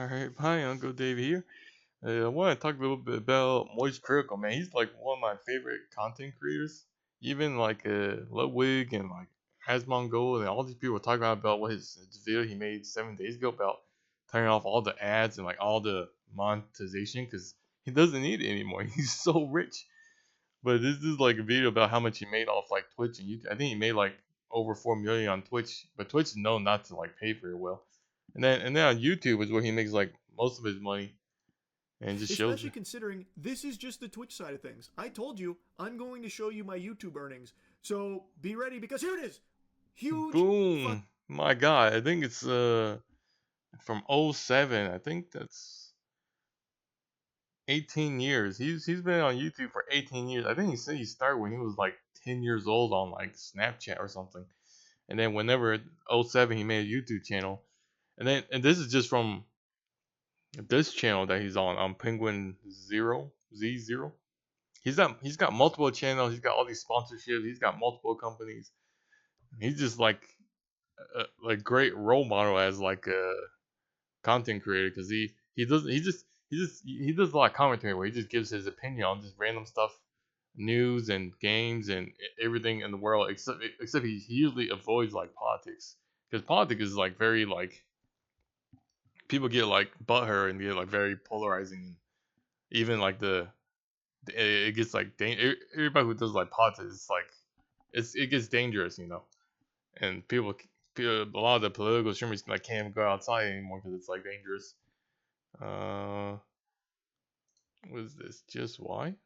Alright, hi Uncle Dave here. I want to talk a little bit about Moist Critical, man. He's like one of my favorite content creators. Even like Ludwig and like Hasmongol and all these people talking about what his video he made 7 days ago about turning off all the ads and like all the monetization because he doesn't need it anymore. He's so rich. But this is like a video about how much he made off like Twitch and YouTube. I think he made like over 4 million on Twitch, but Twitch is known not to like pay very well. And then on YouTube is where he makes like most of his money, and it just shows. Especially considering this is just the Twitch side of things. I told you I'm going to show you my YouTube earnings. So be ready because here it is. Huge. Boom! My God, I think it's from '07. I think that's 18 years. He's been on YouTube for 18 years. I think he said he started when he was like 10 years old on like Snapchat or something. And then whenever '07 he made a YouTube channel. And this is just from this channel that he's on Penguin Zero Z0. He's got multiple channels. He's got all these sponsorships. He's got multiple companies. He's just like a great role model as like a content creator because he does a lot of commentary where he just gives his opinion on just random stuff, news and games and everything in the world except he usually avoids like politics because politics is like very like people get like butthurt and get like very polarizing. Even like it gets like everybody who does like politics, it's like it gets dangerous, and a lot of the political streamers like can't even go outside anymore because it's like dangerous. Was this just why?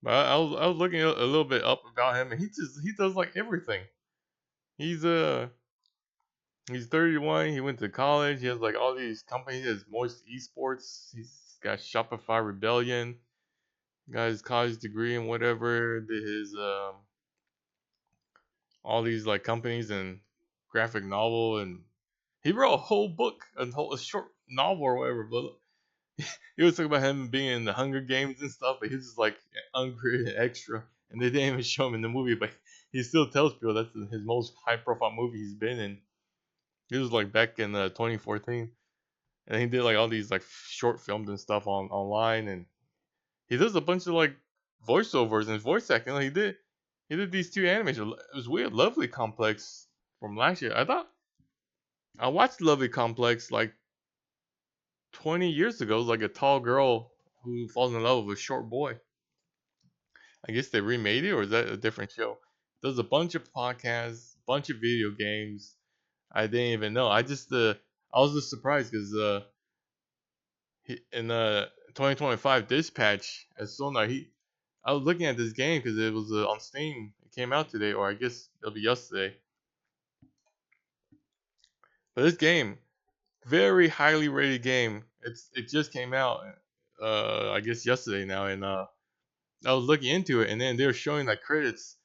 But I was looking a little bit up about him, and he does like everything. He's 31. He went to college. He has like all these companies. He has Moist Esports. He's got Shopify Rebellion. Got his college degree and whatever. Did his all these like companies and graphic novel, and he wrote a whole book, a short novel or whatever. But he was talking about him being in the Hunger Games and stuff, but he's just like an uncredited extra, and they didn't even show him in the movie. But he still tells people that's his most high-profile movie he's been in. He was like back in 2014, and he did like all these like short films and stuff online, and he does a bunch of like voiceovers and voice acting. Like he did these two animations. It was weird. Lovely Complex from last year. I watched Lovely Complex like 20 years ago. It was like a tall girl who falls in love with a short boy. I guess they remade it, or is that a different show? There's a bunch of podcasts, bunch of video games. I didn't even know. I was just surprised because in 2025 Dispatch as Sonar, I was looking at this game because it was on Steam. It came out today, or I guess it'll be yesterday. But this game, very highly rated game. It just came out, I guess yesterday now, and I was looking into it, and then they were showing like credits.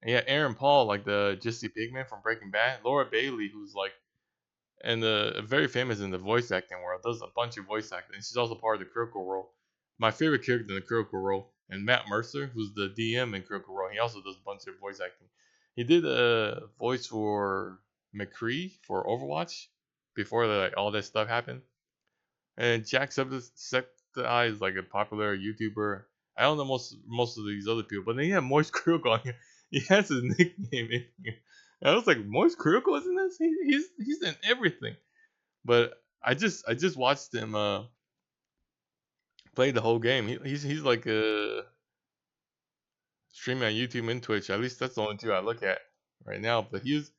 And yeah, Aaron Paul, like the Jesse Pinkman from Breaking Bad, Laura Bailey, who's like and very famous in the voice acting world, does a bunch of voice acting. She's also part of the Critical Role. My favorite character in the Critical Role, and Matt Mercer, who's the DM in Critical Role, he also does a bunch of voice acting. He did a voice for McCree for Overwatch before all that stuff happened. And Jacksepticeye is like a popular YouTuber. I don't know most of these other people, but then you have Moist Critical on here. He has his nickname in here. And I was like, Moist Critical is in this? He's in everything. But I just watched him play the whole game. He's like streaming on YouTube and Twitch. At least that's the only two I look at right now. But this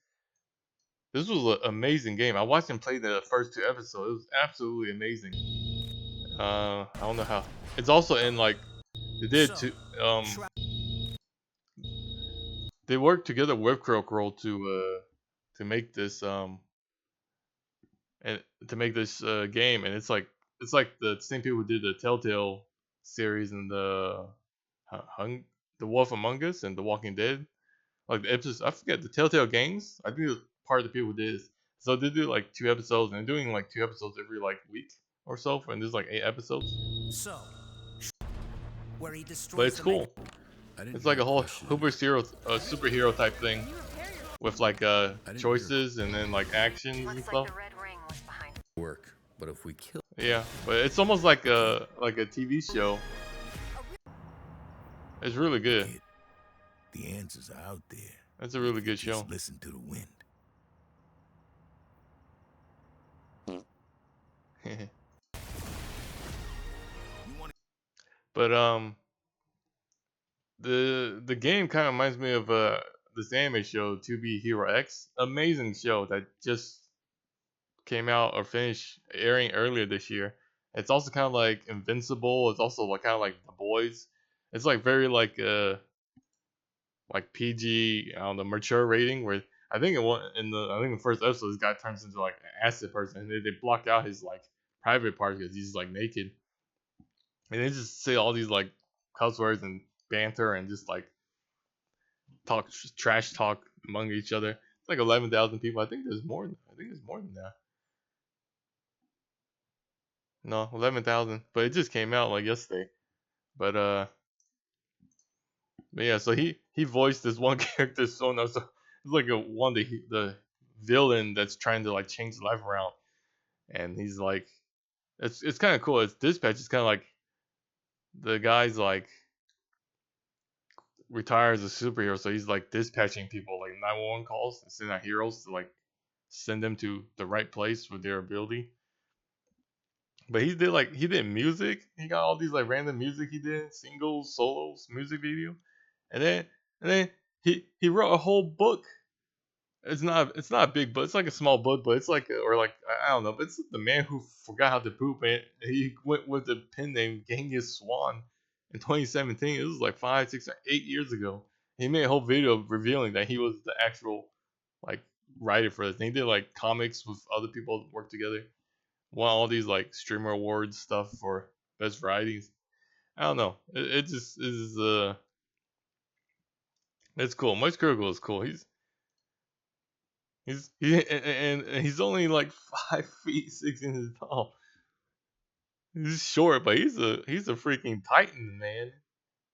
was an amazing game. I watched him play the first two episodes. It was absolutely amazing. I don't know how. It's also in like they worked together with Critical to make this and to make this game, and it's like the same people who did the Telltale series and the Wolf Among Us and The Walking Dead. Like the episodes, I forget the Telltale Games. I think it's part of the people who did this. So they do like 2 episodes, and they're doing like 2 episodes every like week or so, and there's like 8 episodes. So, where he destroys but it's cool. It's like a whole superhero type thing with like choices and then like actions and stuff. Like the red ring was behind. Work. But if we kill, Yeah, but it's almost like a TV show. It's really good. kid, the answers are out there. It's a really If you good show. just listen to the wind. But the game kind of reminds me of this anime show, 2B Hero X. Amazing show that just came out or finished airing earlier this year. It's also kind of like Invincible. It's also like kind of like The Boys. It's like very like PG, I don't know, mature rating. Where I think I think the first episode, this guy turns into like an acid person, and they blocked out his like private parts because he's like naked, and they just say all these like cuss words and banter and just like talk trash talk among each other. It's like 11,000 people. I think there's more. I think there's more than that. No, 11,000. But it just came out like yesterday. But but yeah. So he voiced this one character so no. So it's like the villain that's trying to like change his life around, and he's like, it's kind of cool. It's Dispatch. It's kind of like the guy's like retired as a superhero, so he's like dispatching people like 911 calls and sending out heroes to like send them to the right place with their ability. But he did music. He got all these like random music he did, singles, solos, music video, and then he wrote a whole book. It's not a big book. It's like a small book, but it's like or like I don't know. But it's the man who forgot how to poop, and he went with the pen name Genghis Swan in 2017. It was like 5, 6, 8 years ago. He made a whole video revealing that he was the actual like writer for this. And he did like comics with other people that work together. Won all these like streamer awards stuff for best varieties. I don't know. It just is it's cool. Mike Kirkle is cool. And he's only like 5 feet 6 inches tall. He's short, but he's a freaking titan, man.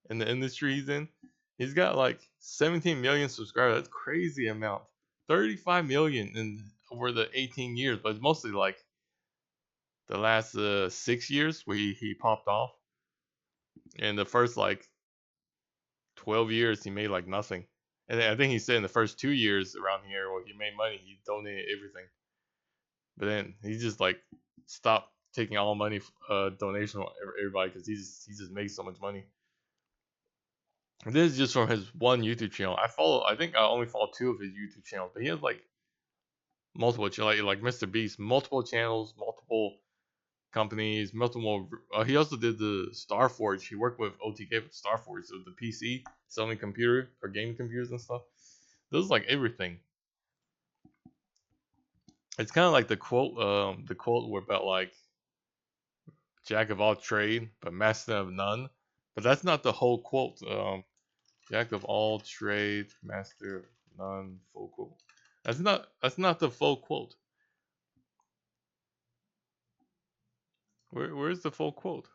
In the industry he's in, he's got like 17 million subscribers. That's crazy amount. 35 million in over the 18 years, but it's mostly like the last 6 years where he popped off. In the first like 12 years, he made like nothing. And I think he said in the first 2 years around here where he made money, he donated everything. But then he just like stopped taking all money donation from everybody because he just makes so much money. And this is just from his one YouTube channel. I think I only follow 2 of his YouTube channels, but he has like multiple channels, like Mr. Beast, multiple channels, multiple companies, multiple. He also did the Starforge. He worked with OTK with Starforge, so the PC selling computer or gaming computers and stuff. Does like everything. It's kind of like the quote were about like jack of all trade but master of none. But that's not the whole quote. Jack of all trade, master of none. Full quote. That's not the full quote. Where's the full quote?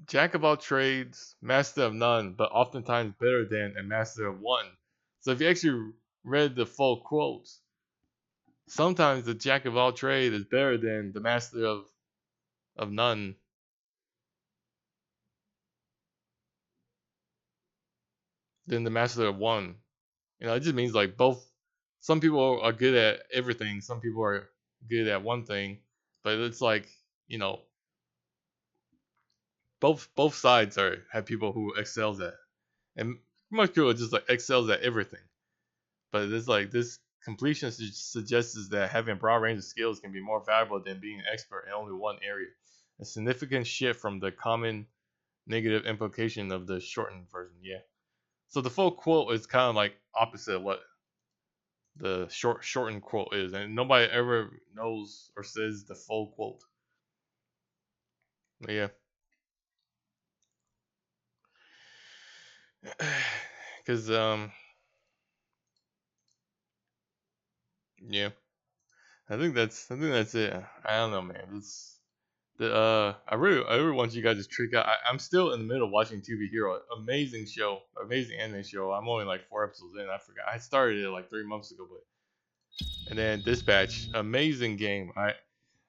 Jack of all trades, master of none, but oftentimes better than and master of one. So if you actually read the full quotes, sometimes the jack of all trade is better than the master of none. Than the master of one. It just means like both. Some people are good at everything. Some people are good at one thing, but it's like you know both sides are have people who excels at, and most people just like excels at everything. But it's like this completion suggests that having a broad range of skills can be more valuable than being an expert in only one area. A significant shift from the common negative implication of the shortened version. Yeah. So the full quote is kind of like opposite of what the shortened quote is, and nobody ever knows or says the full quote. But yeah. Because yeah, I think that's it. I don't know, man. It's the I really want you guys to check out. I'm still in the middle of watching To Be Hero. Amazing show, amazing anime show. I'm only like 4 episodes in. I forgot. I started it like 3 months ago, but And then Dispatch, amazing game. I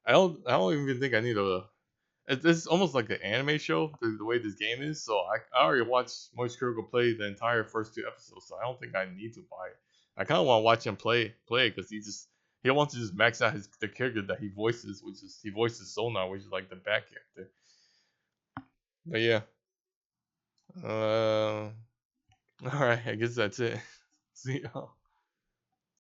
don't even think I need a. It's almost like an anime show, the way this game is. So I already watched Moist Critical play the entire first 2 episodes, so I don't think I need to buy it. I kind of want to watch him play because he wants to just max out the character that he voices, which is he voices Sonar, which is like the bad character. But yeah, all right, I guess that's it. See y'all.